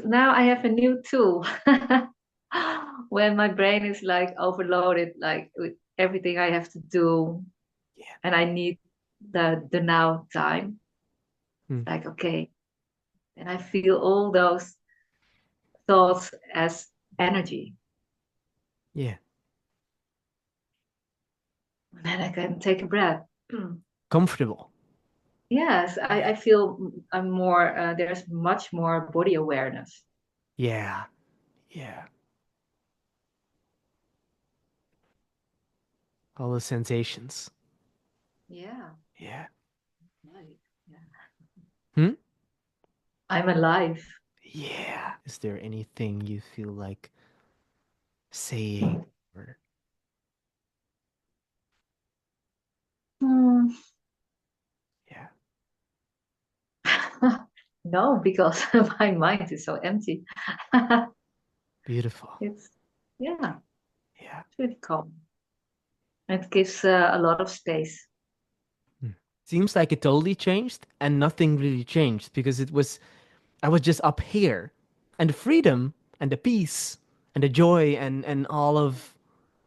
now I have a new tool. When my brain is like overloaded, like with everything I have to do, Yeah. and I need the now time. Hmm. It's like, okay, and I feel all those thoughts as energy. Yeah. And then I can take a breath. Comfortable. Yes, Yeah. I feel I'm more, there's much more body awareness. Yeah. Yeah. All the sensations. Yeah, Yeah. right. Yeah. Hmm? I'm alive. Yeah. Is there anything you feel like saying or Hmm. yeah. No, because my mind is so empty. Beautiful. It's, yeah, Yeah. it's really calm. It gives a lot of space. Hmm. Seems like it totally changed and nothing really changed because I was just up here. And the freedom and the peace and the joy and all of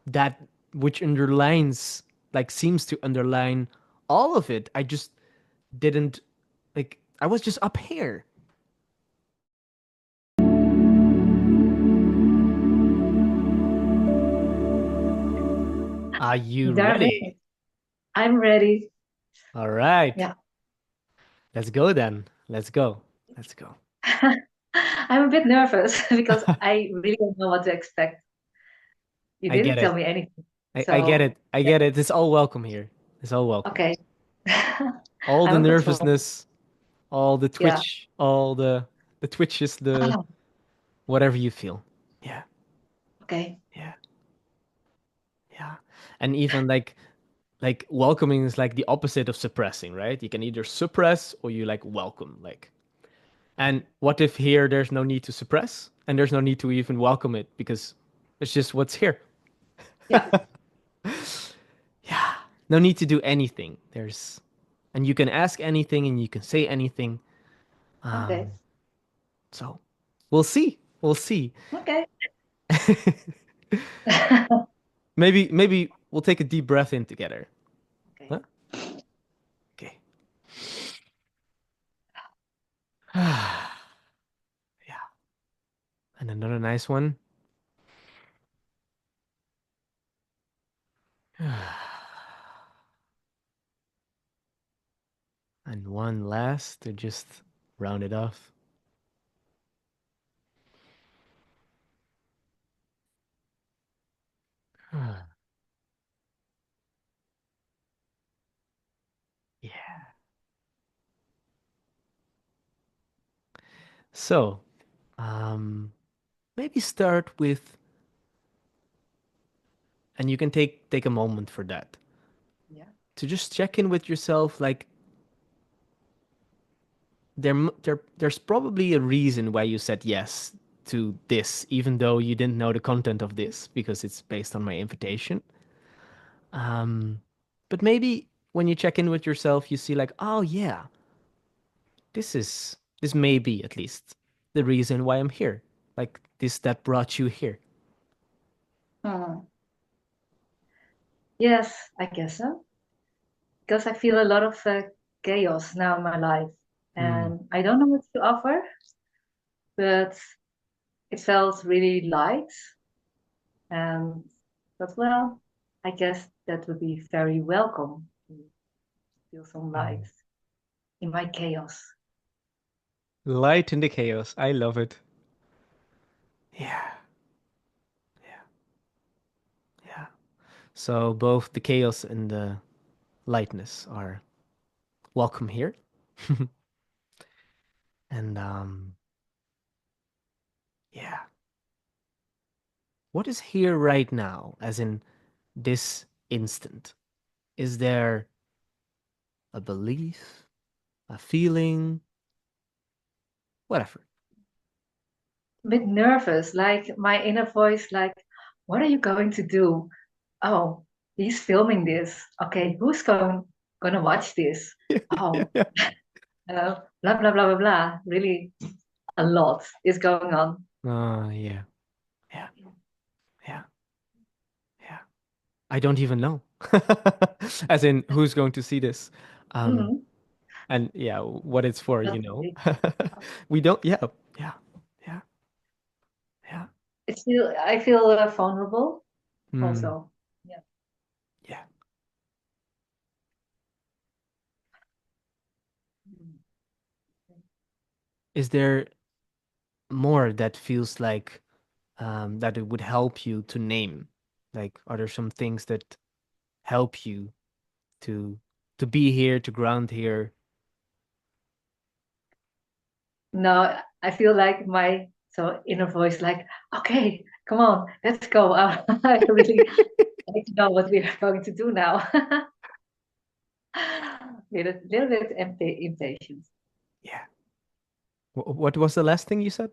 that which underlines like seems to underline all of it. I just didn't like I was just up here. Are you Darn ready? it. I'm ready. All right. Yeah. Let's go then. Let's go. Let's go. I'm a bit nervous because I really don't know what to expect. You I get didn't tell it. me anything. I get So, it. I yeah, get it. It's all welcome here. It's all welcome. okay. All the I'm a control. nervousness, all the Yeah. twitch, all the twitches, the Ah, whatever you feel. Yeah. okay. Yeah. Yeah. And even like welcoming is like the opposite of suppressing, right? You can either suppress or you like welcome. Like, and what if here there's no need to suppress and there's no need to even welcome it because it's just what's here. Yeah. Yeah. No need to do anything. There's and you can ask anything and you can say anything. Okay. So we'll see. We'll see. Okay. Maybe we'll take a deep breath in together. Okay. Huh? Okay. Yeah. And another nice one. And one last to just round it off. Yeah. So, um, maybe start with, and you can take a moment for that Yeah. to just check in with yourself. Like there's probably a reason why you said yes to this, even though you didn't know the content of this because it's based on my invitation. Um, but maybe when you check in with yourself, you see like, oh yeah, this may be at least the reason why I'm here. Like this that brought you here. Hmm. Yes, I guess so. Because I feel a lot of chaos now in my life, Hmm. and I don't know what to offer, but it felt really light. And but well, I guess that would be very welcome to feel some light Hmm. in my chaos. Light in the chaos. I love it. Yeah. Yeah. Yeah. So both the chaos and the lightness are welcome here. And yeah. What is here right now, as in this instant? Is there a belief, a feeling, whatever? A bit nervous, like my inner voice, like, what are you going to do? Oh, he's filming this. Okay, who's gonna watch this? Yeah, Oh, yeah. blah blah blah blah blah. Really, a lot is going on. Yeah. Yeah. Yeah. Yeah. I don't even know. As in, who's going to see this? Um, Mhm. and yeah, what it's for, That's you know. big. We don't, yeah, yeah, yeah, yeah. I feel vulnerable Hmm. also. Yeah. Yeah. Mm. Is there more that feels like that it would help you to name? Like, are there some things that help you to be here, to ground here? No, I feel like my so inner voice, like, okay, come on, let's go. I really like to know what we are going to do now. With a little bit impatient. Yeah. What was the last thing you said?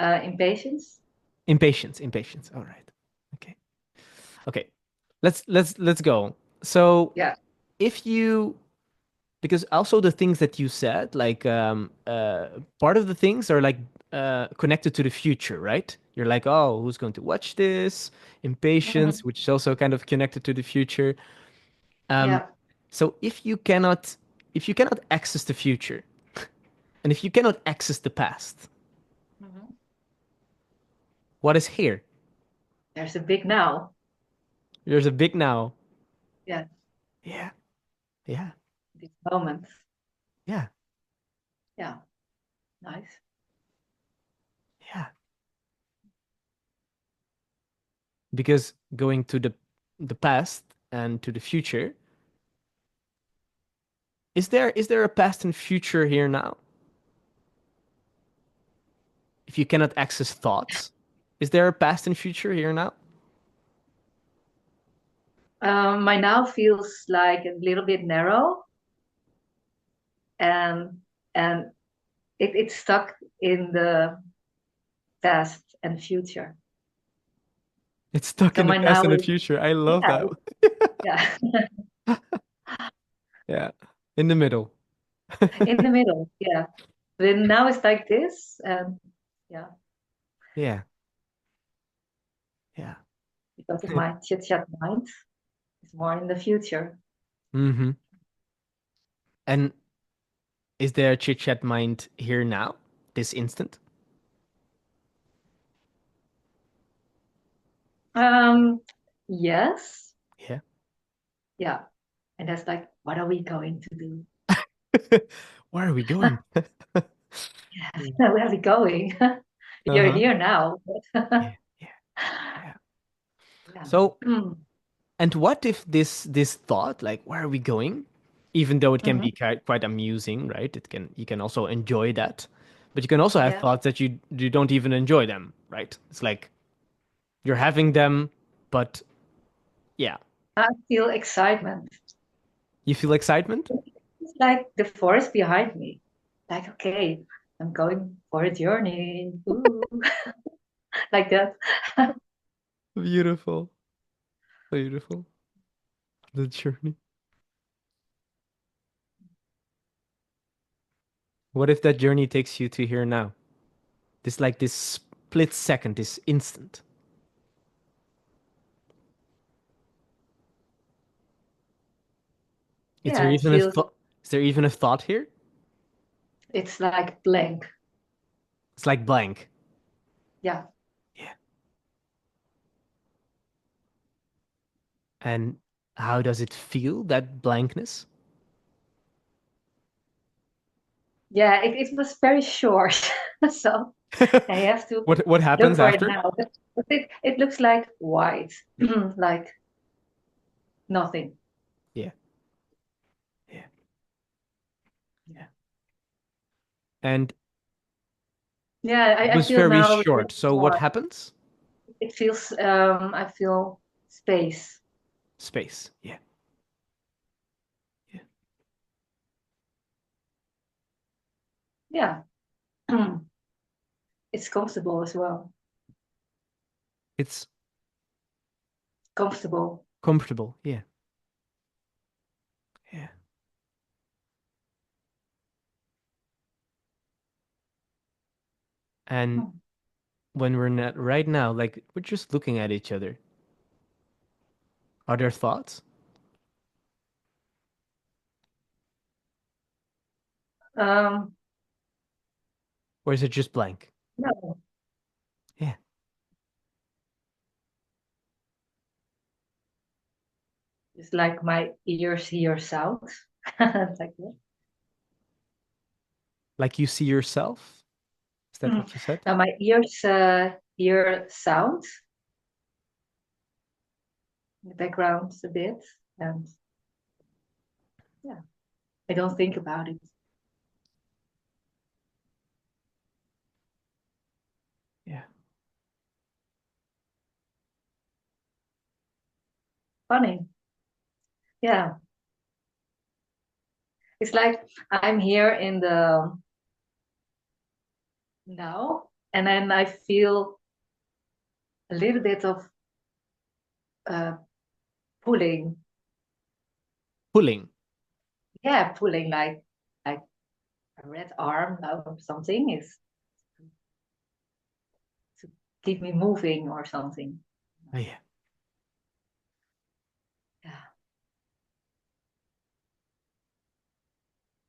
Impatience? Impatience, impatience. All right. Okay. Okay. Let's go. So, Yeah. if you because also the things that you said, like part of the things are like connected to the future, right? You're like, oh, who's going to watch this? Impatience, Mhm. which is also kind of connected to the future. Um, Yeah. so if you cannot access the future, and if you cannot access the past, Mhm. what is here? There's a big now. There's a big now. Yeah. Yeah, yeah, This moment. yeah, Yeah. Nice. yeah. Because going to the past and to the future, is there a past and future here now? If you cannot access thoughts, is there a past and future here now? My now feels like a little bit narrow, and and it's stuck in the past and future. It's stuck So in the my past now and the is, future. I love yeah, that. yeah, Yeah, in the middle. in the middle. Yeah. Then now it's like this, and yeah, Yeah, yeah. because of my chit chat mind, it's more in the future. Mm-hmm. And is there a chit chat mind here now, this instant? Um, yes, Yeah. yeah, and that's like, what are we going to do? Where are we going? Yes, Yeah. where are we going? You're Uh-huh. here now. Yeah, yeah, yeah. Yeah. So, Mm. and what if this thought, like, where are we going? Even though it can Mhm. be quite amusing, right? You can also enjoy that, but you can also have Yeah. thoughts that you don't even enjoy them, right? It's like you're having them, but yeah, I feel excitement. you feel excitement. It's like the forest behind me. Like, okay, I'm going for a journey. Ooh, like that. Beautiful, beautiful. The journey. What if that journey takes you to here now? This like this split second, this instant. Is there Yeah, it even a feels, thought? Is there even a thought here? it's like blank. It's like blank. Yeah. Yeah. And how does it feel, that blankness? Yeah, it was very short. So I have to What look happens for it after? now. But it looks like white, like nothing. Yeah. Yeah. Yeah. And Yeah, it I was feel very now a little short. bit So what more. happens? It feels, I feel space. Space. Yeah. Yeah. Yeah. It's comfortable as well. It's Comfortable. comfortable. Yeah. Yeah. And Hmm. when we're not right now, like we're just looking at each other. Are there thoughts? Um, Or is it just blank? no, Yeah. it's like my ears hear sounds. Like that. Like you see yourself? Is that what you said? Now my ears hear sounds in the background a bit, and yeah, I don't think about it. Yeah. Funny, yeah. It's like I'm here in the now, and then I feel a little bit of uh, pulling. Pulling. Yeah, pulling like a red arm or something is to keep me moving or something. Oh, yeah. Yeah,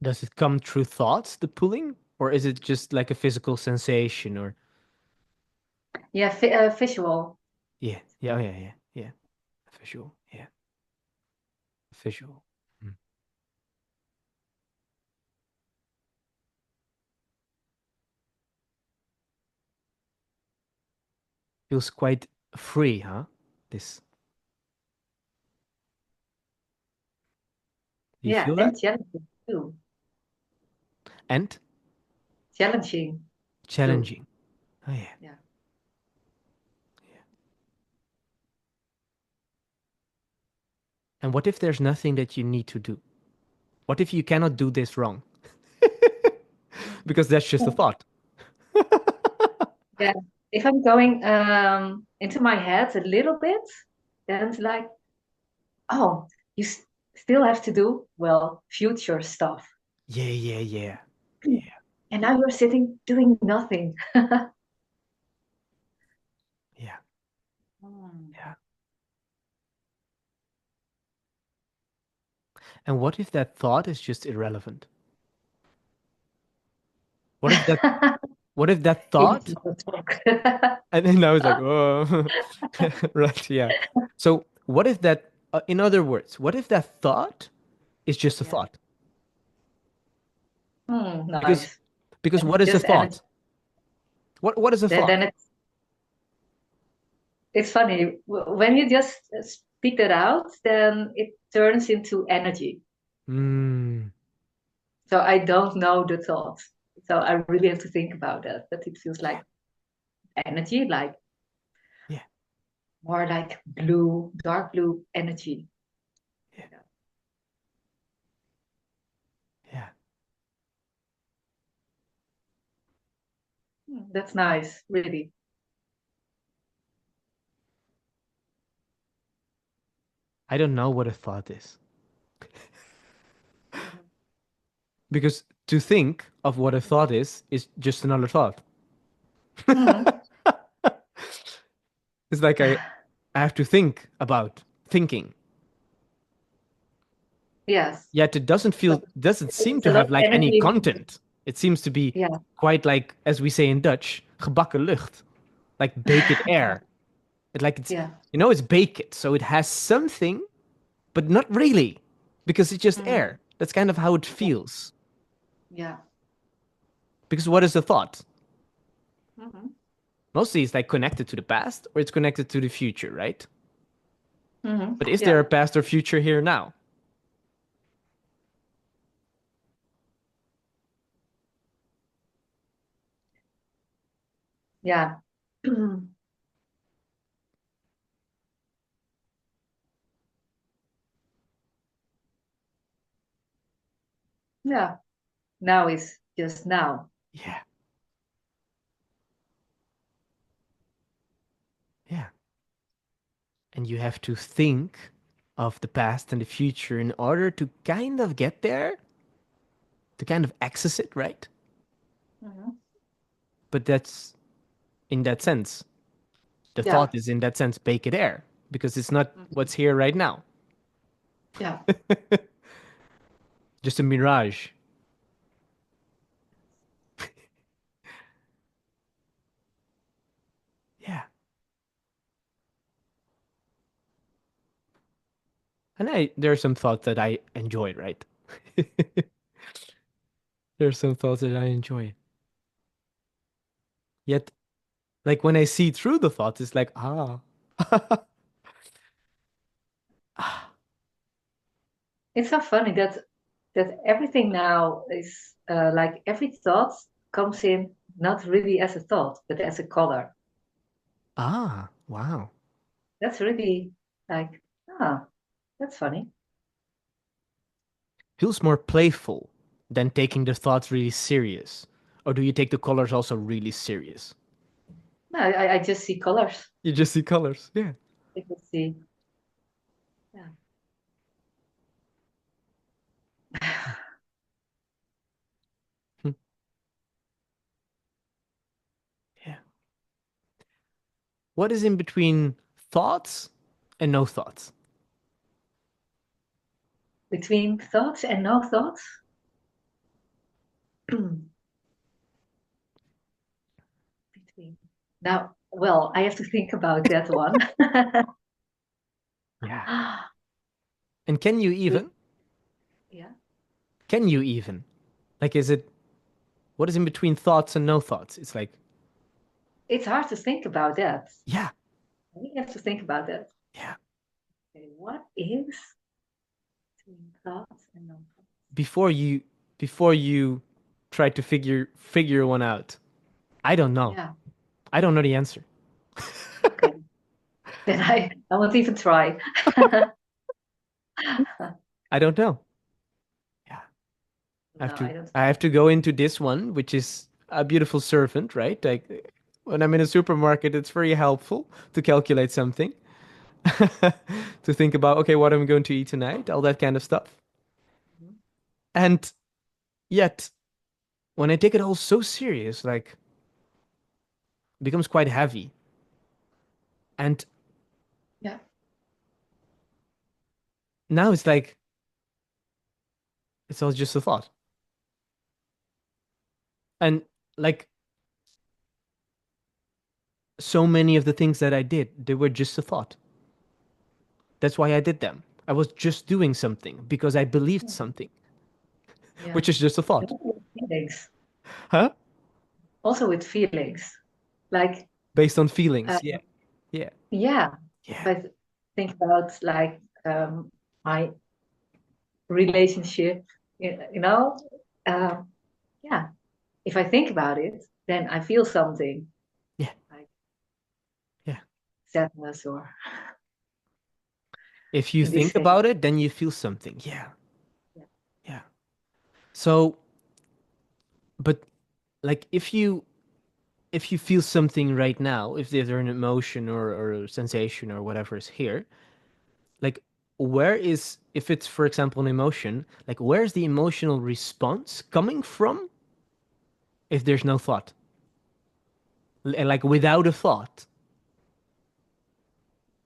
Does it come through thoughts, the pulling? Or is it just like a physical sensation or yeah, visual. yeah, yeah, oh, yeah, yeah, yeah. Visual. Yeah. Visual. Mm. Feels quite free, huh? This. Do you Yeah, feel that? and challenging too. And Challenging too. challenging. Oh yeah. Yeah. And what if there's nothing that you need to do? What if you cannot do this wrong? Because that's just a thought. Yeah. If I'm going into my head a little bit, then it's like, oh, you still have to do, well, future stuff. Yeah, yeah, yeah. And now you're sitting doing nothing. Yeah, Hmm. yeah. And what if that thought is just irrelevant? What if that what if that Even thought small talk. and then I was like, oh right, yeah. So what if that in other words, what if that thought is just a Yeah. thought? Because Nice. because And what it's is a just energy. thought? What is a thought? Then it's funny when you just speak that out, then it turns into energy. Mm, So I don't know the thoughts. So I really have to think about that. But it feels yeah, like energy, like yeah, more like blue, dark blue energy. yeah, Yeah. yeah. That's nice, really. I don't know what a thought is. Mhm. Because to think of what a thought is just another thought. Mhm. It's like I have to think about thinking. Yes, Yet it but doesn't seem it's to a lot have of like any energy. content. It seems to be Yeah. quite like, as we say in Dutch, gebakken lucht, like baked air. It like it's Yeah. it's baked, so it has something, but not really, because it's just Mhm. air. That's kind of how it Yeah. feels. Yeah. Because what is a thought? Mhm. Mostly it's like connected to the past or it's connected to the future, right? Mhm. But is there a Yeah. past or future here now? Yeah. Yeah. Now is just now. Yeah, yeah. And you have to think of the past and the future in order to kind of get there, to kind of access it, right? Mhm. but that's in that sense. The Yeah. thought is in that sense baked air because it's not Mhm. what's here right now. Yeah. Just a mirage. Yeah. And there are some thoughts that I enjoy, right? There are some thoughts that I enjoy. Yet, like when I see through the thoughts, it's like, ah. It's so funny that everything now is like every thought comes in not really as a thought, but as a color. Ah, wow. That's really like, ah, that's funny. Feels more playful than taking the thoughts really serious. Or do you take the colors also really serious? No, I just see colors. You just see colors. Yeah. I can see, yeah. Hmm. Yeah. What is in between thoughts and no thoughts? Between thoughts and no thoughts. Between. Now, well, I have to think about that one. Yeah. And can you Be- even? yeah, Can you even? Like, is it, what is in between thoughts and no thoughts? It's like, it's hard to think about that. yeah, We have to think about that. yeah. Okay, what is between thoughts and no thoughts? Before you, before you try to figure one out, I don't know. Yeah, I don't know the answer. okay. Then I won't even try. I don't know. Yeah. No, I don't. I have to go into this one, which is a beautiful servant, right? Like when I'm in a supermarket, it's very helpful to calculate something, to think about, okay, what am I going to eat tonight, all that kind of stuff. Mhm. And yet, when I take it all so serious, like it becomes quite heavy. And Yeah, now it's like it's all just a thought. And like so many of the things that I did, they were just a thought. That's why I did them. I was just doing something because I believed something, yeah. which is just a And thought. also with feelings. Huh? Also with feelings. Like, Based on uh, feelings. Yeah. Yeah. yeah, if Yeah. I think about like my relationship, you know, um, yeah, if I think about it, then I feel something Yeah. like Yeah. sadness or If you in this think case, about it, then you feel something. Yeah. yeah. Yeah. So, but like if you feel something right now, if there's an emotion or a sensation or whatever is here, like where is if it's for example an emotion, like where's the emotional response coming from if there's no thought? Like without a thought.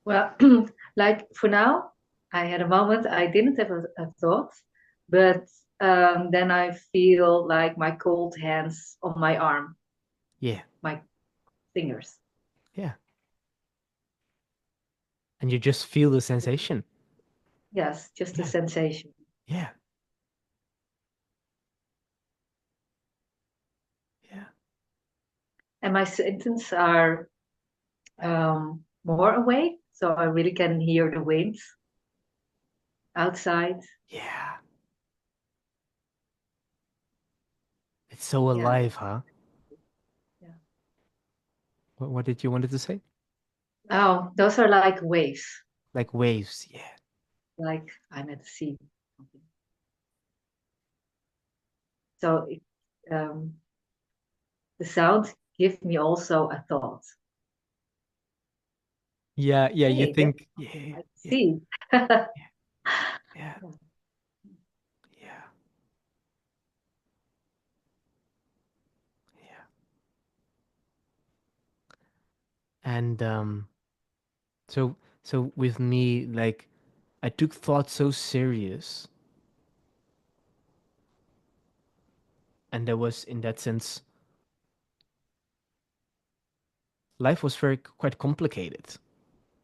Well, like for now, I had a moment I didn't have a thought, but then I feel like my cold hands on my arm, Yeah. my fingers. Yeah. And you just feel the sensation. Yes, just a Yeah. sensation. Yeah. Yeah. And my sentences are more awake, so I really can hear the wind outside. Yeah. It's so Yeah, alive, huh? yeah. What did you wanted to say? Oh, those are like waves. Like waves. Yeah. Like I'm at the sea. So the sound gives me also a thought. Yeah. Yeah. You Hey, that's think. something Yeah. I can Yeah. see. Yeah. Yeah. Yeah. Yeah. And so so with me, like I took thought so serious, and there was in that sense, life was very quite complicated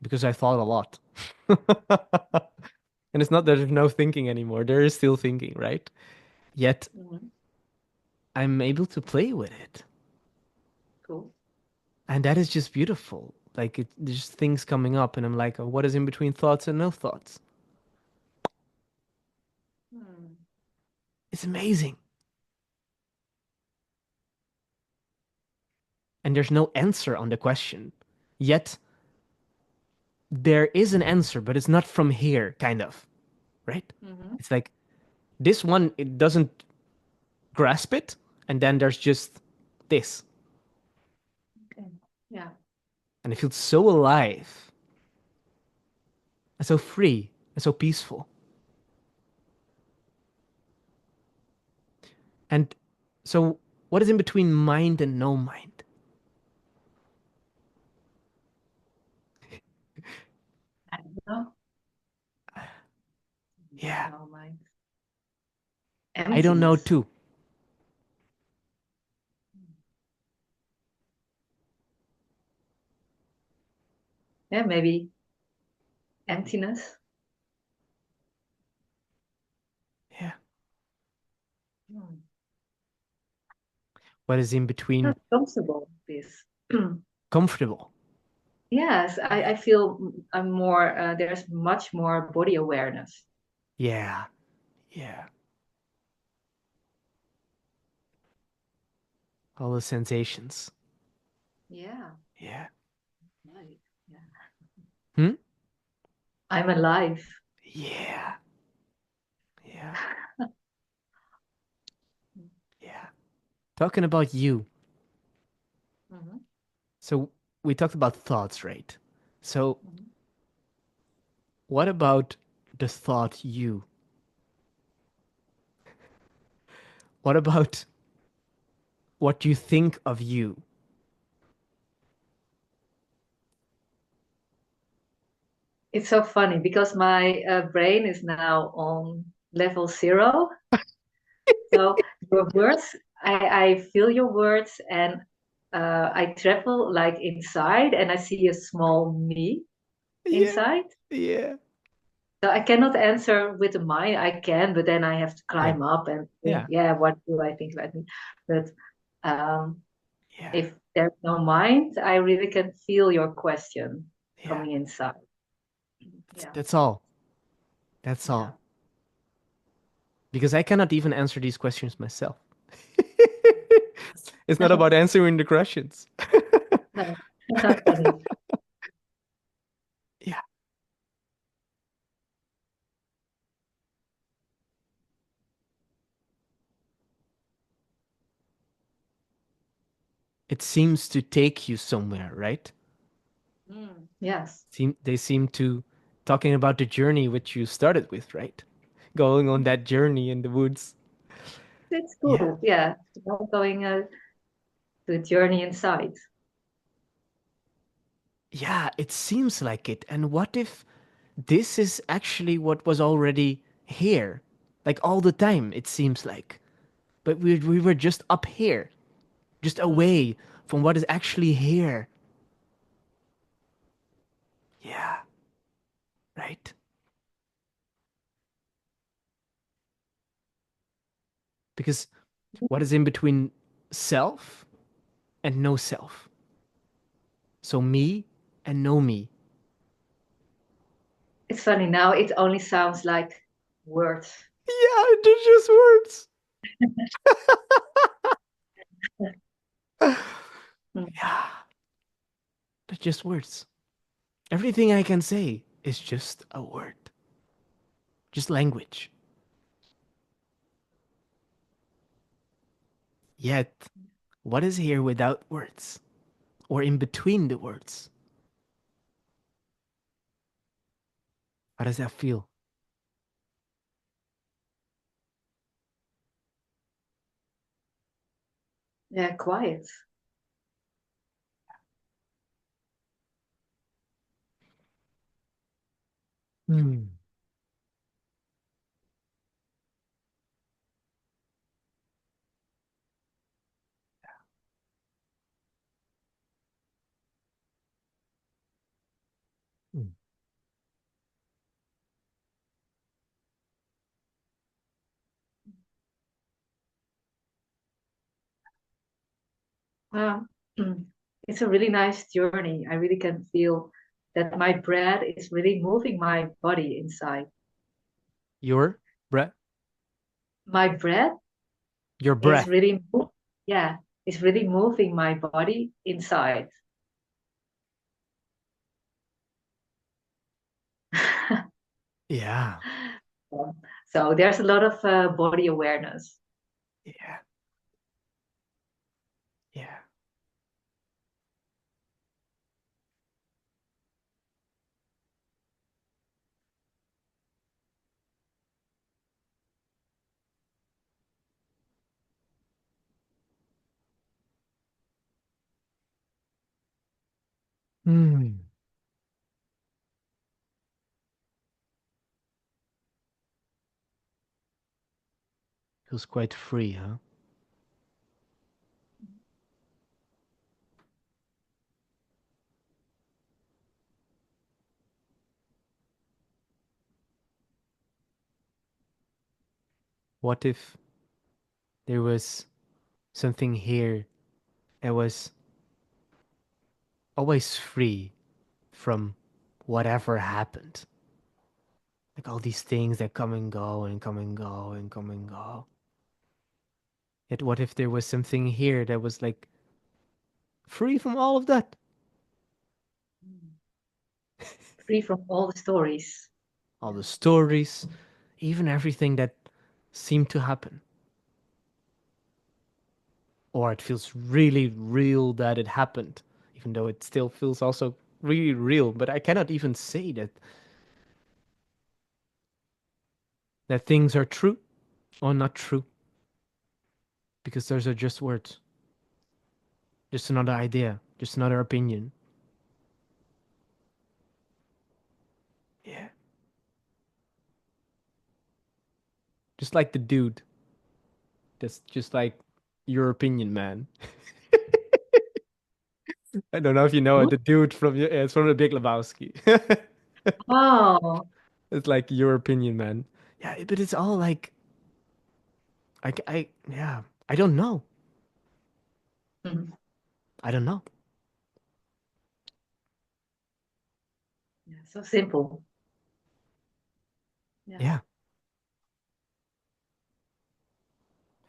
because I thought a lot. And it's not that there's no thinking anymore. There is still thinking, right? Yet Hmm. I'm able to play with it. Cool. And that is just beautiful. Like there's things coming up, and I'm like, oh, what is in between thoughts and no thoughts? Hmm. It's amazing. And there's no answer on the question. Yet there is an answer, but it's not from here, kind of, right? Hmm. It's like this one, it doesn't grasp it, and then there's just this. Okay. Yeah. And it feels so alive and so free and so peaceful. And so, what is in between mind and no mind? I don't know. Yeah, No mind. I don't know Emptiness. too. Yeah, maybe emptiness. Yeah. Hmm. What is in between Not comfortable with this. comfortable? Yes, I feel I'm more, there's much more body awareness. Yeah, yeah. All the sensations. Yeah, Yeah. right. Yeah. Hmm? I'm alive. Yeah, yeah, yeah. Talking about you. Hmm. So, we talked about thoughts, right? So, Hmm. what about the thought you? What about what you think of you? It's so funny because my brain is now on level 0. So your words, I feel your words and I travel like inside and I see a small me Yeah, inside. yeah, So I cannot answer with the mind. I can, but then I have to yeah, climb up and think, yeah, yeah, what do I think about me? But um, yeah. if there's no mind, I really can feel your question Yeah. coming inside. Yeah, That's all. That's yeah. all. Because I cannot even answer these questions myself. It's not about answering the questions. No, funny. Yeah. It seems to take you somewhere, right? Yes, They seem to talking about the journey which you started with, right? Going on that journey in the woods. it's Yeah. cool. Yeah, going to a journey inside. Yeah, it seems like it. And what if this is actually what was already here? Like all the time, it seems like. But we were just up here, just Mm. away from what is actually here. Yeah, right? Because what is in between self and no self? So me and no me. It's funny now. It only sounds like words. Yeah, they're just words. Mm. Yeah, they're just words. Everything I can say is just a word, just language. Yet, what is here without words? Or in between the words? How does that feel? Yeah, quiet. Hmm. Hmm. Um, it's a really nice journey. I really can feel that my breath is really moving my body inside. Your breath, My breath your is breath. really, yeah, it's really moving my body inside. Yeah, So there's a lot of body awareness. yeah, yeah. Hmm. Feels quite free, huh? What if there was something here that was always free from whatever happened? Like all these things that come and go and come and go and come and go. Yet what if there was something here that was like free from all of that? Free from all the stories. All Yeah. the stories, even everything that seemed to happen. Or it feels really real that it happened, even though it still feels also really real. But I cannot even say that things are true or not true because those are just words, just another idea, just another opinion. Yeah, just like the dude. That's just like your opinion, man. I don't know if you know it. Who? The dude from it's from the Big Lebowski. Oh, It's like your opinion, man. Yeah, but it's all like yeah. I don't know. mhm. I don't know. Yeah, so simple. Yeah. Yeah,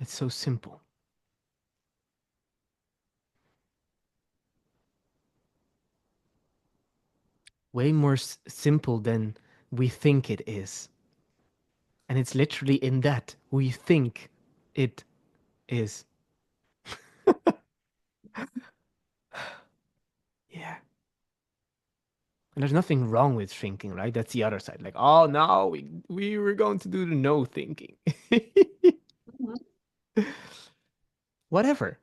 it's so simple. Way more simple than we think it is. And it's literally in that we think it is. Yeah. And there's nothing wrong with thinking, right? That's the other side. Like, oh no, we were going to do the no thinking. Mhm. Whatever.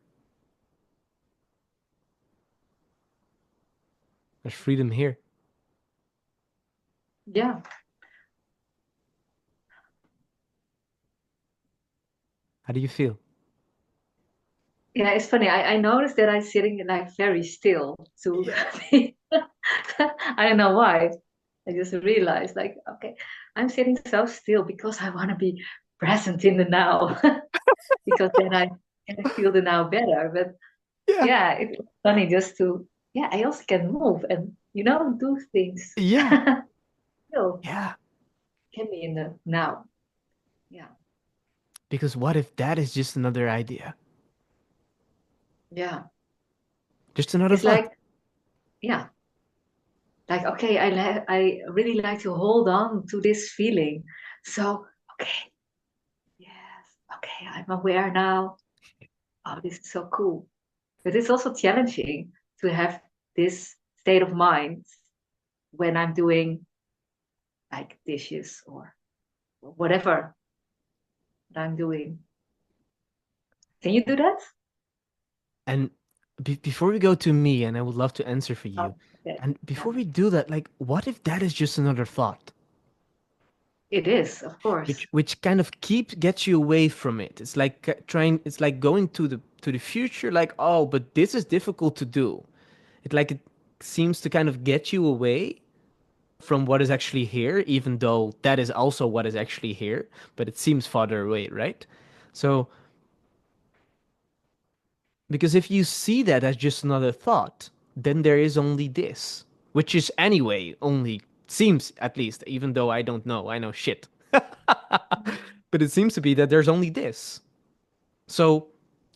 There's freedom here. Yeah. How do you feel? Yeah, it's funny. I noticed that I'm sitting like very still to Yeah. I don't know why. I just realized like, okay, I'm sitting so still because I want to be present in the now because then I can feel the now better. But Yeah. yeah, it's funny just to yeah, I also can move and do things Yeah. still Yeah. can be in the now. Yeah. Because what if that is just another idea? Yeah. Just another It's thought? like, yeah, like okay, I really like to hold on to this feeling. So, okay, yes, okay, I'm aware now. Oh, this is so cool. But it's also challenging to have this state of mind when I'm doing like dishes or whatever that I'm doing. Can you do that? And before we go to me, and I would love to answer for you, Oh, okay. and Yeah. before we do that, like, what if that is just another thought? It is, of course. which kind of keeps gets you away from it. It's like trying. It's like going to the future. Like, oh, but this is difficult to do. It seems to kind of get you away from what is actually here, even though that is also what is actually here, but it seems farther away, right? So, because if you see that as just another thought, then there is only this, which is anyway only seems at least, even though I don't know, I know shit. But it seems to be that there's only this. So,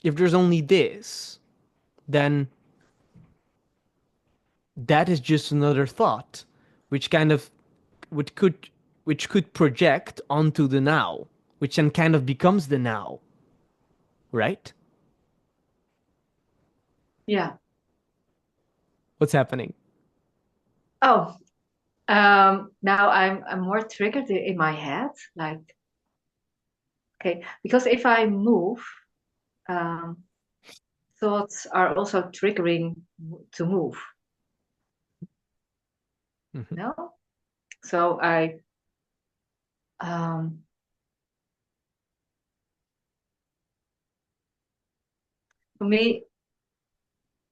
if there's only this, then that is just another thought, which kind of which could which could project onto the now, which then kind of becomes the now, right? Yeah. What's happening? Oh, now I'm more triggered in my head. Like, okay, because if I move, um, thoughts are also triggering to move. Hmm. No? So um, for me,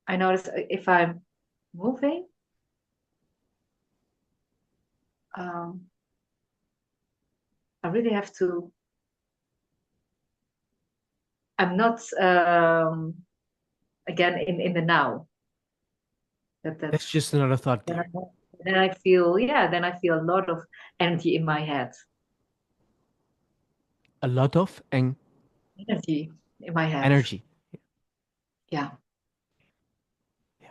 I notice if I'm moving, um, I really have to. I'm not again in the now. That's That's just another thought then I, there. then I feel, yeah, then I feel a lot of energy in my head. A lot of Energy in my head. energy. Yeah, Yeah.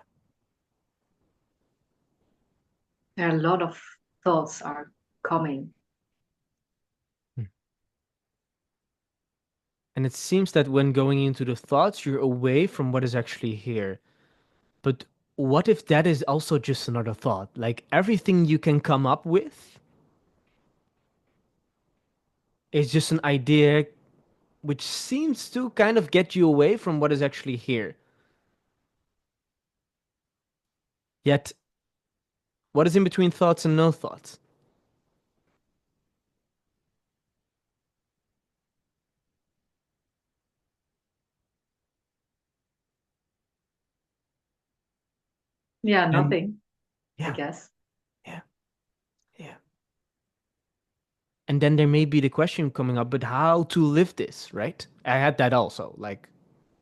there are a lot of thoughts are coming. Hmm. And it seems that when going into the thoughts, you're away from what is actually here. But what if that is also just another thought? Like everything you can come up with is just an idea which seems to kind of get you away from what is actually here. Yet, what is in between thoughts and no thoughts? Yeah, And nothing, I yeah, guess. yeah, yeah. And then there may be the question coming up, but how to live this, right? I had that also. Like,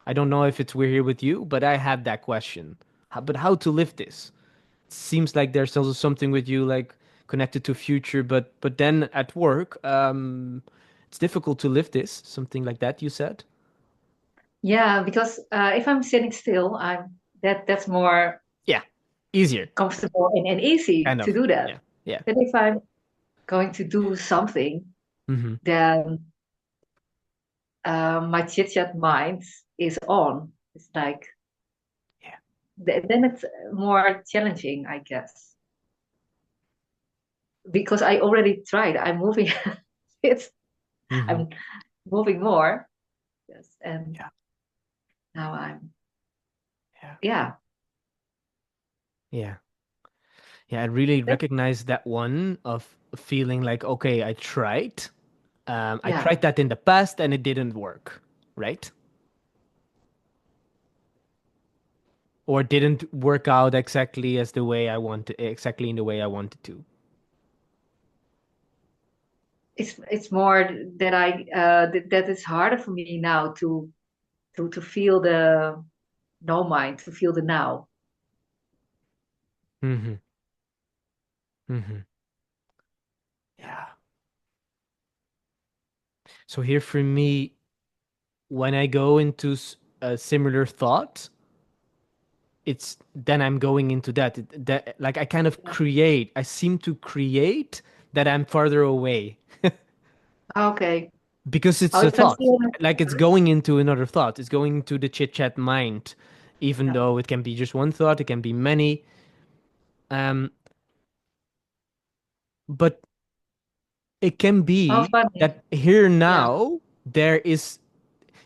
I don't know if it's we're here with you, but I had that question. But how to live this? It seems like there's also something with you, like connected to future, but then at work, it's difficult to live this. Something like that you said. Yeah, because if I'm sitting still, that's more Yeah, easier, comfortable and easy kind to of. do that. Yeah, yeah. But if I'm going to do something, Mm-hmm. then my chit chat mind is on. It's like Yeah. then it's more challenging, I guess, because I already tried. I'm moving. it's Mm-hmm. I'm moving more. Yes, and Yeah. now I'm Yeah. yeah. Yeah. Yeah. I really That, recognize that one of feeling like, okay, I tried. I yeah. tried that in the past and it didn't work, right? Or didn't work out exactly as the way I wanted, exactly in the way I wanted to. It's more that that it's harder for me now to feel the no mind, to feel the now. Mm-hmm. Mm-hmm. Yeah. So here for me, when I go into a similar thought, it's then I'm going into that. That like I kind of Yeah. create. I seem to create that I'm farther away Okay. because Oh, it's a if I'm thought. feeling Like it's going into another thought. It's going into the chit chat mind, even yeah. though it can be just one thought. It can be many. Um, but it can Oh, be funny. that here Yeah. now there is.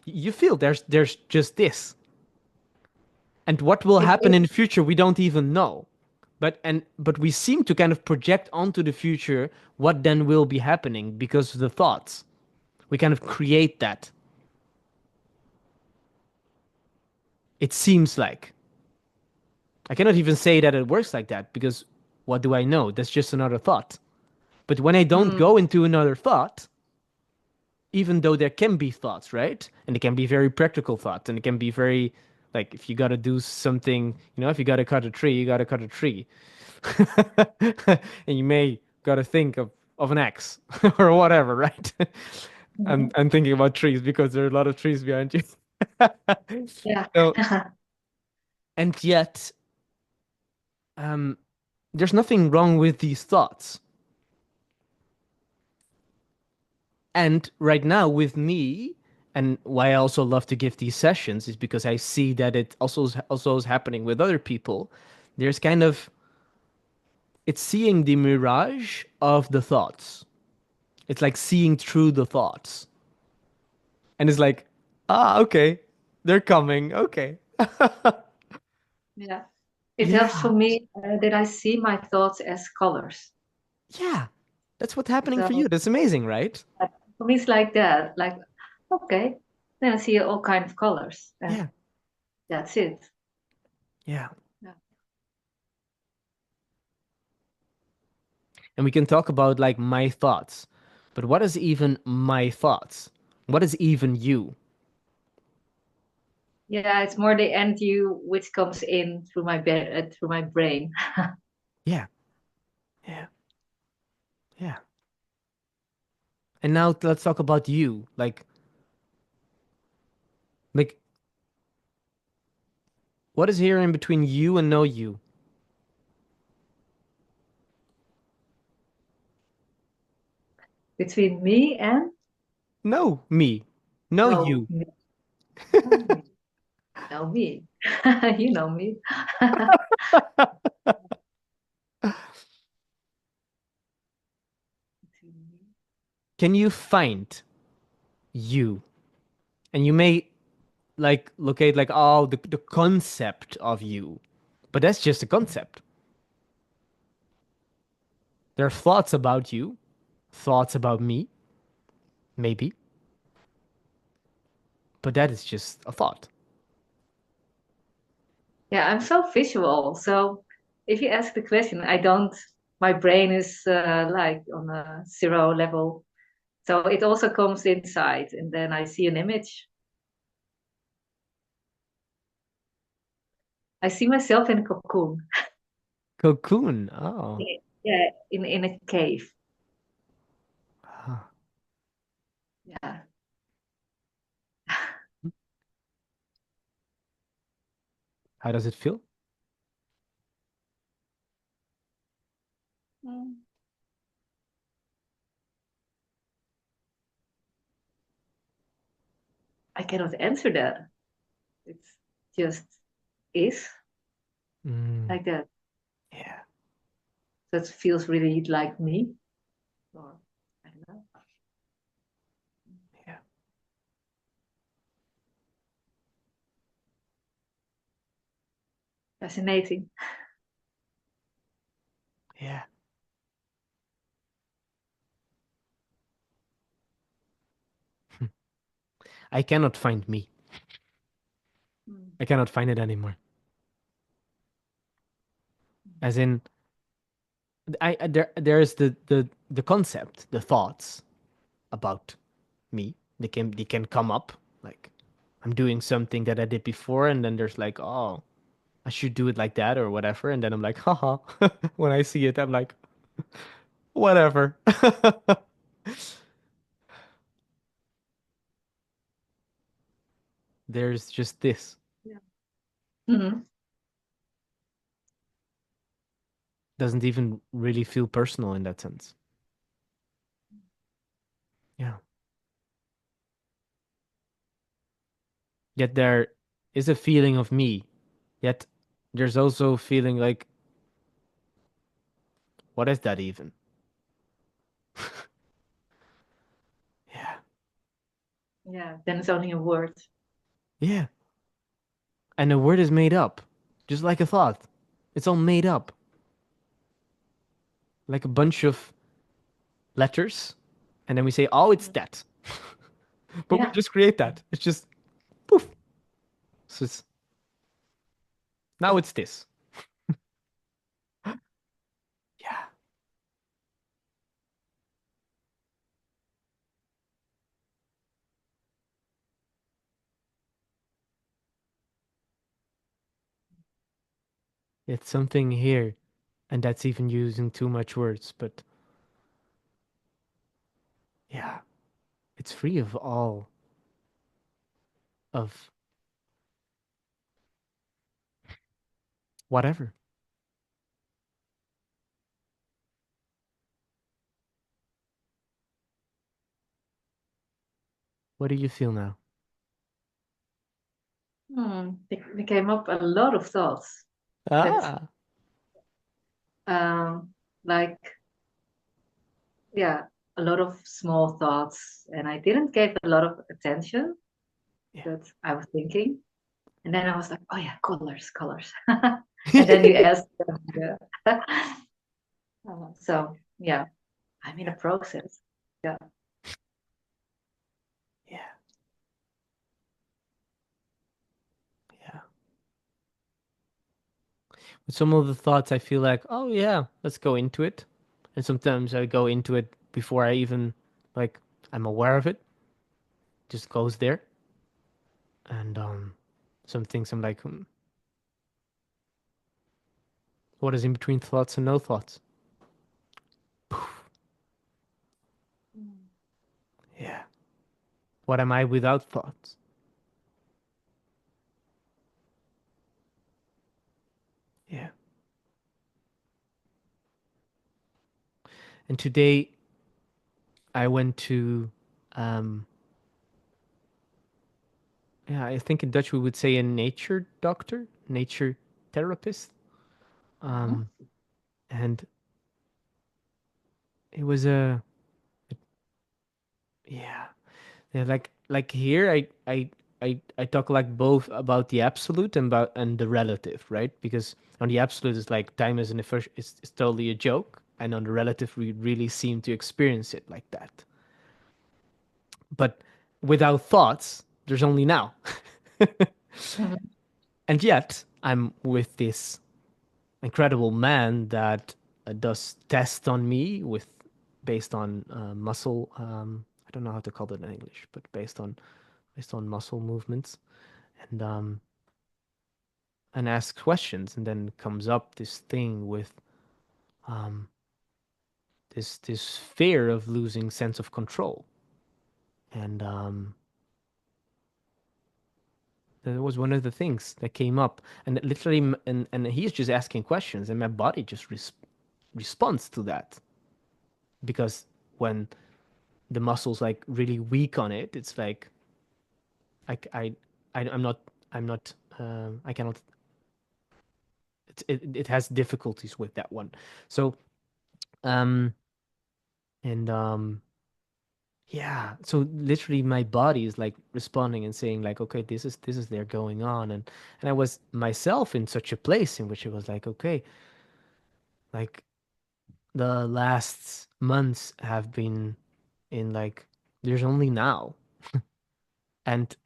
You feel there's just this, and what will If happen in the future we don't even know. But we seem to kind of project onto the future what then will be happening because of the thoughts. We kind of create that. It seems like. I cannot even say that it works like that because what do I know? That's just another thought. But when I don't Mm, go into another thought, even though there can be thoughts, right? And it can be very practical thoughts, and it can be very like if you got to do something, if you got to cut a tree, you got to cut a tree. And you may got to think of an axe or whatever, right? I'm mhm. I'm thinking about trees because there are a lot of trees behind you. Yeah. So, and yet, um, there's nothing wrong with these thoughts. And right now, with me, and why I also love to give these sessions is because I see that it also is happening with other people. There's kind of it's seeing the mirage of the thoughts. It's like seeing through the thoughts, and it's like, okay, they're coming. Okay, Yeah. It yeah, helps for me that I see my thoughts as colors. yeah, that's what's happening for So you. That's amazing, right? for me, it's like that. Like, okay, then I see all kind of colors, and Yeah, that's it. yeah. Yeah. And we can talk about like my thoughts, but what is even my thoughts? What is even you? Yeah, it's more the end you which comes in through my through my brain. Yeah, yeah, yeah. And now let's talk about you. Like what is here in between you and no you? Between me and No me. No no you. me. No me. No me. You know me. Between me. Can you find you? And you may like locate like oh the concept of you. But that's just a concept. There are thoughts about you, thoughts about me, maybe, but that is just a thought. Yeah, I'm so visual. So if you ask the question, I don't, my brain is like on a zero level. So it also comes inside, and then I see an image. I see myself in a cocoon. Cocoon. Oh. Yeah, in a cave. Huh. Yeah. How does it feel? Mm. I cannot answer that. It's just is Mm, like that. yeah, That feels really like me. Or I don't know. yeah, Fascinating. yeah. I cannot find me. Mm. I cannot find it anymore. As in, there is the concept, the thoughts about me. They can come up like I'm doing something that I did before, and then there's like, oh, I should do it like that or whatever, and then I'm like, haha. When I see it, I'm like, whatever. There's just this. Yeah. Mhm. Doesn't even really feel personal in that sense. Yeah. Yet there is a feeling of me. Yet there's also a feeling like, what is that even? Yeah. Yeah. Then it's only a word. Yeah. And the word is made up, just like a thought. It's all made up. like a bunch of letters, and then we say, "Oh, it's that," but we Yeah. just create that. It's just poof. So it's, now it's this. Yeah, it's something here, and that's even using too much words. But yeah, it's free of all of whatever. What do you feel now? There came up a lot of thoughts that, Ah, um, like, yeah, a lot of small thoughts, and I didn't give a lot of attention yeah. that I was thinking. And then I was like, oh yeah, colors, colors. And then you asked, yeah. So yeah, I'm in a Yeah, process. Yeah. yeah, yeah. With some of the thoughts, I feel like, oh yeah, let's go into it. And sometimes I go into it before I even like I'm aware of it. Just goes there. And some things I'm like, what is in between thoughts and no thoughts? Mm. Yeah. What am I without thoughts? Yeah. And today I went to, um, yeah, I think in Dutch we would say a nature doctor, nature therapist. Mhm. Um, and it was a, yeah, yeah, like here I talk like both about the absolute and about and the relative, right? Because on the absolute it's like time is an first is totally a joke, and on the relative we really seem to experience it like that. But without thoughts, there's only now. Mhm. And yet I'm with this incredible man that does tests on me with based on muscle. I don't know how to call it in English, but based on muscle movements, and asks questions, and then comes up this thing with um, this fear of losing sense of control, and that was one of the things that came up, and literally, and he's just asking questions, and my body just responds to that because when the muscles like really weak on it, it's like I I, I'm not I cannot it has difficulties with that one. So um and yeah, so literally my body is like responding and saying like, okay, this is there going on, and I was myself in such a place in which it was like, okay, like the last months have been in like there's only now, and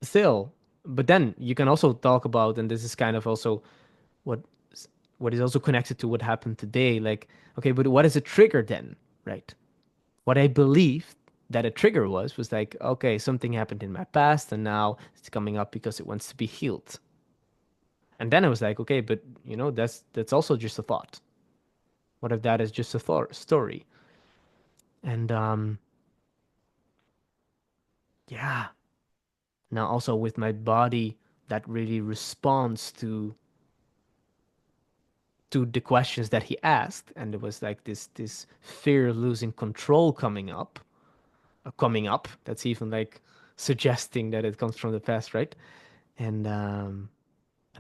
still, but then you can also talk about, and this is kind of also what what is also connected to what happened today, like, okay, but what is a trigger then, right? What I believed that a trigger was like, okay, something happened in my past and now it's coming up because it wants to be healed. And then I was like, okay, but that's also just a thought. What if that is just a story? And yeah, now also with my body that really responds to the questions that he asked, and it was like this fear of losing control coming up. That's even like suggesting that it comes from the past, right? And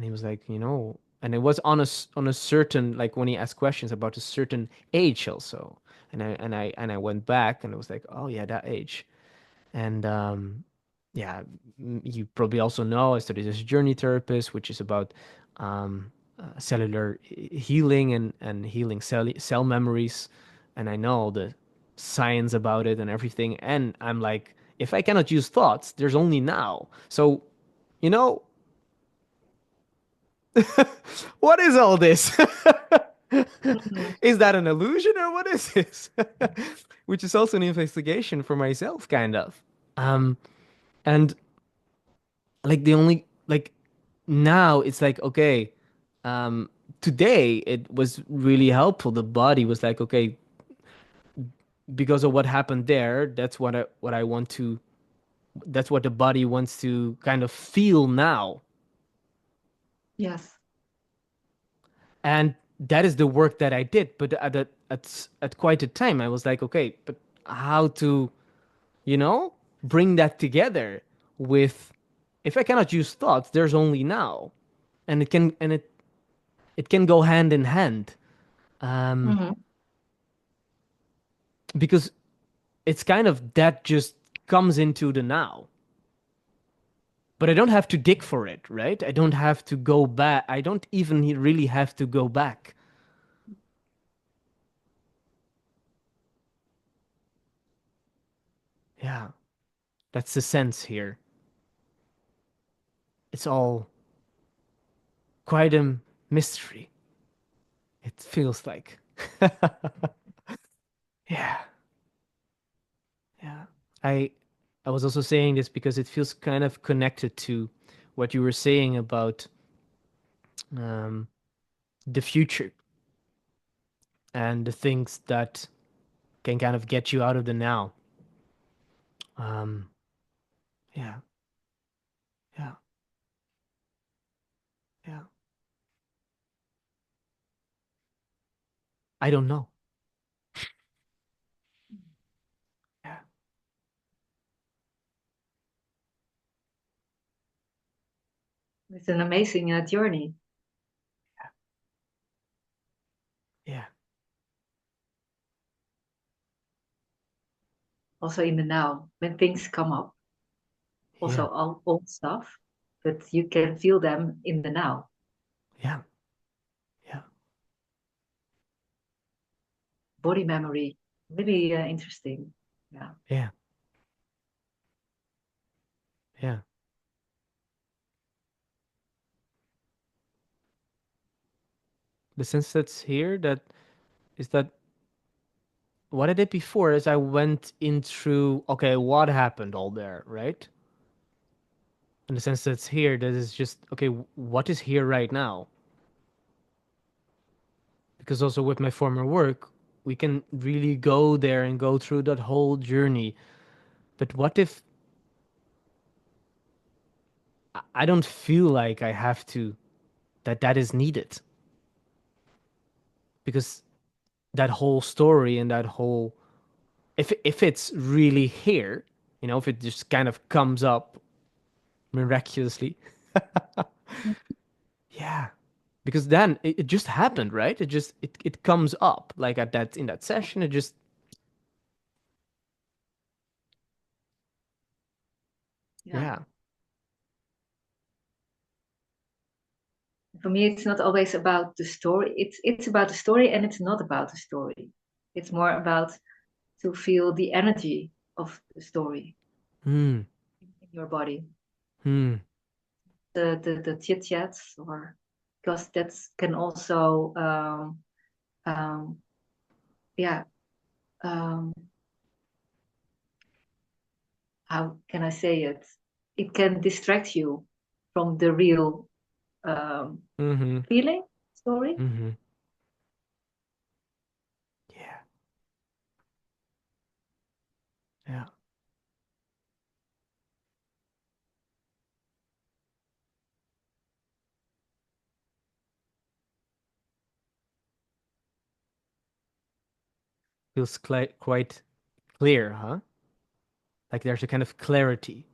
he was like, and it was on on a certain, like when he asked questions about a certain age also, and I went back and it was like, oh yeah, that age. And yeah, you probably also know I studied as a journey therapist, which is about cellular healing and healing cell memories, and I know the science about it and everything. And I'm like, if I cannot use thoughts, there's only now. So, you know, what is all this? Mhm. Is that an illusion or what is this? Which is also an investigation for myself, kind of. Um, and like the only like now it's like okay, um, today it was really helpful. The body was like okay, because of what happened there. That's what I want to. That's what the body wants to kind of feel now, Yes. and that is the work that I did. But at quite a time, I was like, okay, but how to, you know, bring that together with if I cannot use thoughts, there's only now, and it can go hand in hand, um, Hmm. because it's kind of that just comes into the now. But I don't have to dig for it, right? I don't have to go back. I don't even really have to go back. Yeah, that's the sense here. It's all quite a mystery. It feels like. Yeah, yeah. I I was also saying this because it feels kind of connected to what you were saying about um, the future and the things that can kind of get you out of the now. Um, yeah, yeah, yeah. I don't know. Yeah, It's an amazing journey. yeah, Also in the now, when things come up, yeah, also all old stuff, but you can feel them in the now. yeah, yeah, Body memory, really interesting. Yeah. yeah, yeah. The sense that's here that is that what I did before is I went into okay, what happened all there, right? In the sense that's here, that is just okay, what is here right now? Because also with my former work, we can really go there and go through that whole journey. But what if I don't feel like I have to, that is needed? Because that whole story and that whole, if it's really here, you know, if it just kind of comes up miraculously, yeah. Because then it just happened, right? It comes up like at that in that session. It just Yeah. yeah. For me, it's not always about the story. It's about the story, and it's not about the story. It's more about to feel the energy of the story Hmm. in your body. Hmm. The chit chats, or because that can also um, yeah, um, how can I say it? It can distract you from the real um, Mm-hmm. feeling story. Mm-hmm. Yeah. Yeah. Feels quite clear, huh? Like there's a kind of clarity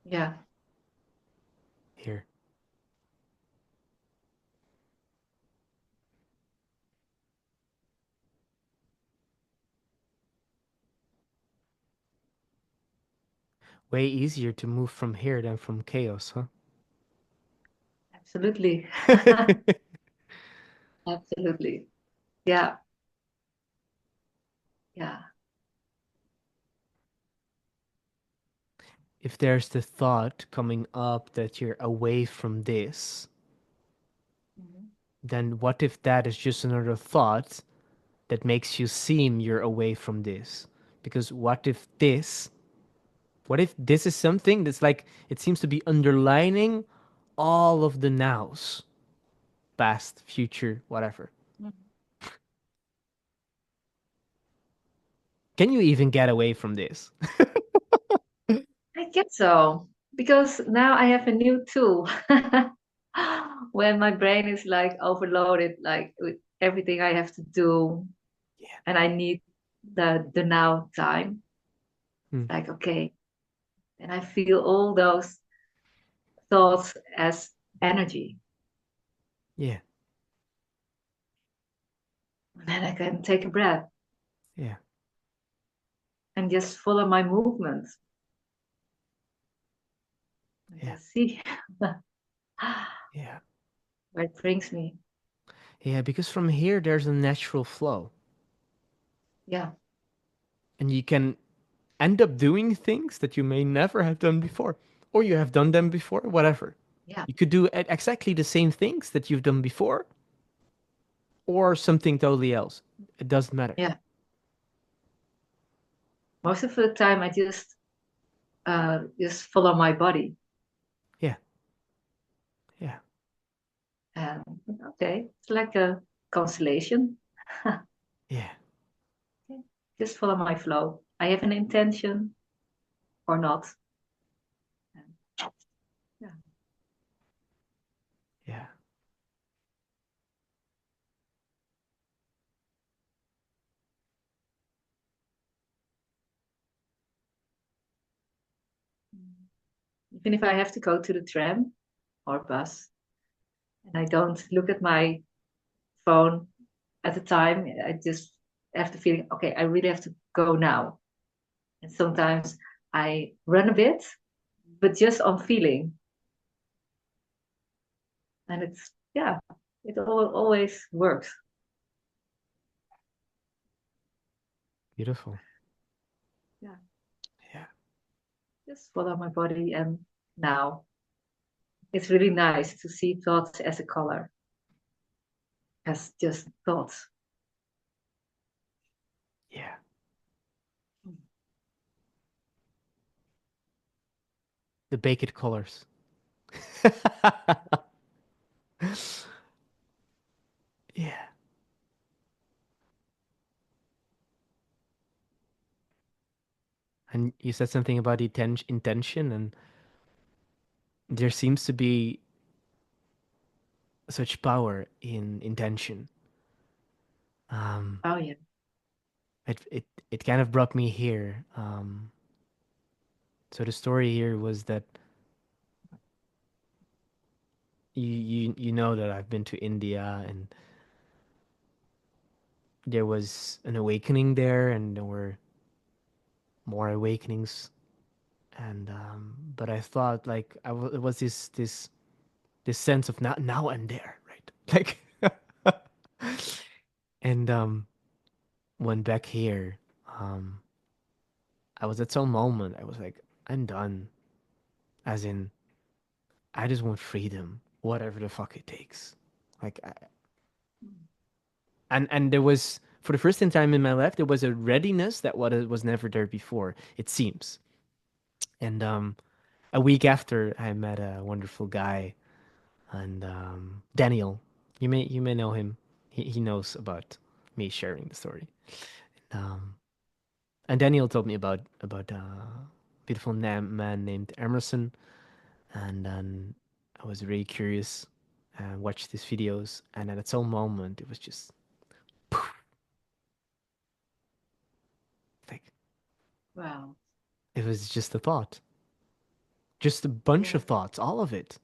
Yeah. here. Way easier to move from here than from chaos, huh? absolutely. Absolutely. Yeah, yeah. If there's the thought coming up that you're away from this, Mhm. then what if that is just another thought that makes you seem you're away from this? Because what if this is something that's like, it seems to be underlining all of the nows, past, future, whatever. Mhm. Can you even get away from this? I guess so, because now I have a new tool. When my brain is like overloaded, like with everything I have to do, Yeah. and I need the now time. Hmm. It's like, okay, and I feel all those thoughts as energy. Yeah. And then I can take a breath Yeah. and just follow my movements and Yeah. just see Yeah. where it brings me. Yeah. Because from here, there's a natural flow. Yeah, And you can end up doing things that you may never have done before, or you have done them before, whatever. yeah, You could do exactly the same things that you've done before, or something totally else. It doesn't matter. yeah. Most of the time, I just follow my body, Yeah. Yeah. and okay, it's like a constellation. Yeah. Okay, just follow my flow. I have an intention or not. And yeah. Yeah. Even if I have to go to the tram or bus, and I don't look at my phone at the time, I just have the feeling, okay, I really have to go now. And sometimes I run a bit, but just on feeling. And it's, yeah, it always works. Beautiful. Yeah, Yeah. just follow my body. And now it's really nice to see thoughts as a color, as just thoughts. Yeah. The baked colors. Yeah. And you said something about intention, and there seems to be such power in intention. Um, Oh, yeah. it kind of brought me here. So the story here was that you know that I've been to India, and there was an awakening there, and there were more awakenings, and but I thought like it was this sense of now and there, right? Like, and when back here, um, I was at some moment I was like, I'm done. As in, I just want freedom, whatever the fuck it takes. Like, and there was for the first time in my life there was a readiness that was never there before. It seems, and a week after I met a wonderful guy, and Daniel, you may know him. He knows about me sharing the story. Um, and Daniel told me about a beautiful man named Emerson, and then I was really curious and watched his videos, and at some moment it was just like Wow. it was just a thought, just a bunch Yeah. of thoughts, all of it,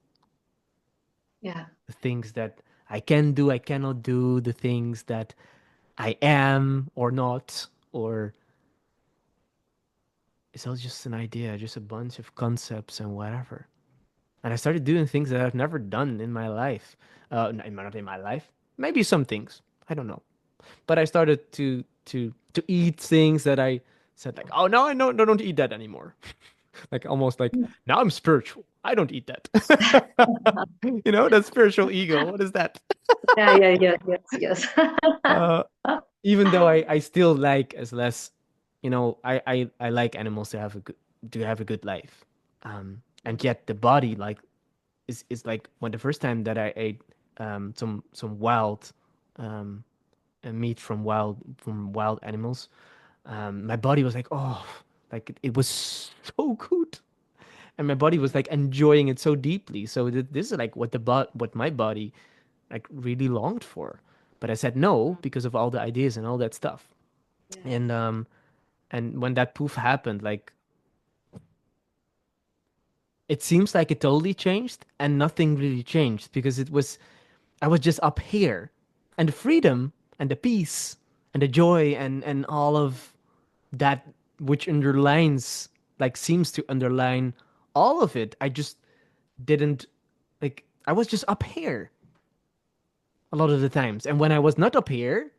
Yeah. the things that I can do, I cannot do, the things that I am or not, or it's all just an idea, just a bunch of concepts and whatever. and I started doing things that I've never done in my life. Not in my life, maybe some things, I don't know. But I started to eat things that I said like, oh no, I no, no, don't eat that anymore. Like almost like now I'm spiritual. I don't eat that. You know, that spiritual ego. What is that? Yeah, yeah, yeah, yes, yes. Uh, Even though I still like as less, you know, I like animals to have a good life. And yet the body like is like when the first time that I ate some wild um meat from wild animals, my body was like, oh, like it was so good, and my body was like enjoying it so deeply. So this is like what my body like really longed for. But I said no because of all the ideas and all that stuff. Yes. And when that poof happened, like it seems like it totally changed and nothing really changed because it was I was just up here. And the freedom and the peace and the joy and all of that which underlines like seems to underline all of it. I just didn't like I was just up here a lot of the times. And when I was not up here,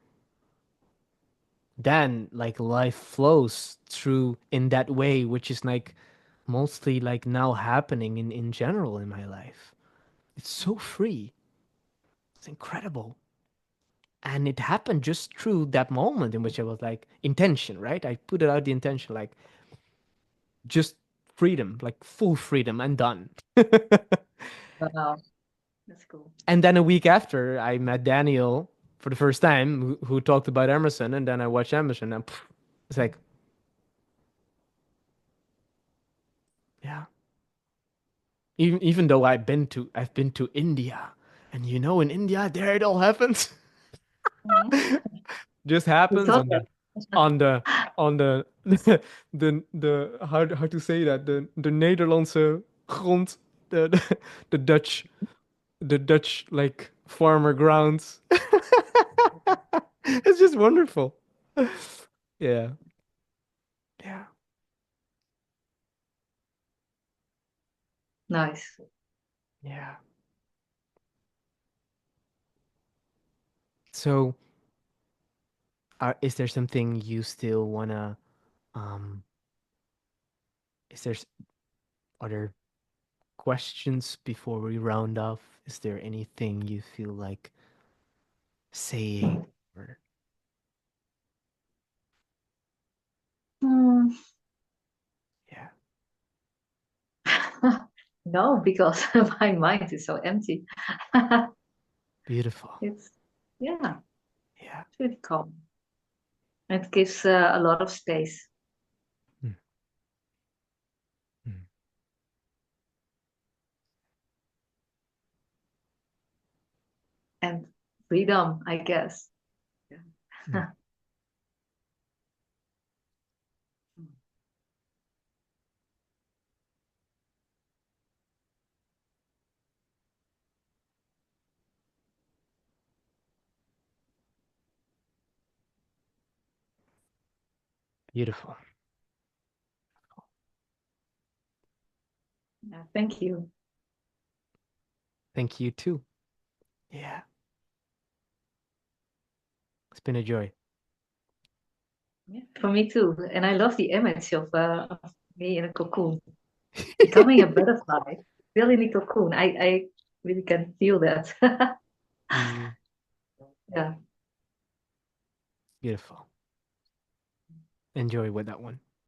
then like life flows through in that way, which is like mostly like now happening in general in my life. It's so free. It's incredible. And it happened just through that moment in which I was like intention, right? I put it out the intention, like just freedom, like full freedom and done. Wow, that's cool. And then a week after, I met Daniel for the first time, who talked about Emerson, and then I watched Emerson, and it's like, yeah. Even though I've been to India, and you know, in India, there it all happens. Mhm. Just We happens thought on that. the on the the how to say that the Nederlandse grond, the Dutch the Dutch like farmer grounds. It's just wonderful. Yeah. Yeah. Nice. Yeah. So, is there something you still wanna um is there other questions before we round off? Is there anything you feel like saying or Hmm. yeah, No, because my mind is so empty. beautiful. It's, yeah, Yeah. it's really calm. It gives a lot of space Mm, mm, and freedom, I guess. mm. Beautiful. Yeah, thank you. Thank you too. Yeah. It's been a joy. Yeah, for me too. And I love the image of me in a cocoon, becoming a butterfly, still in the cocoon. I really can feel that. Mm, Yeah. beautiful. Enjoy with that one.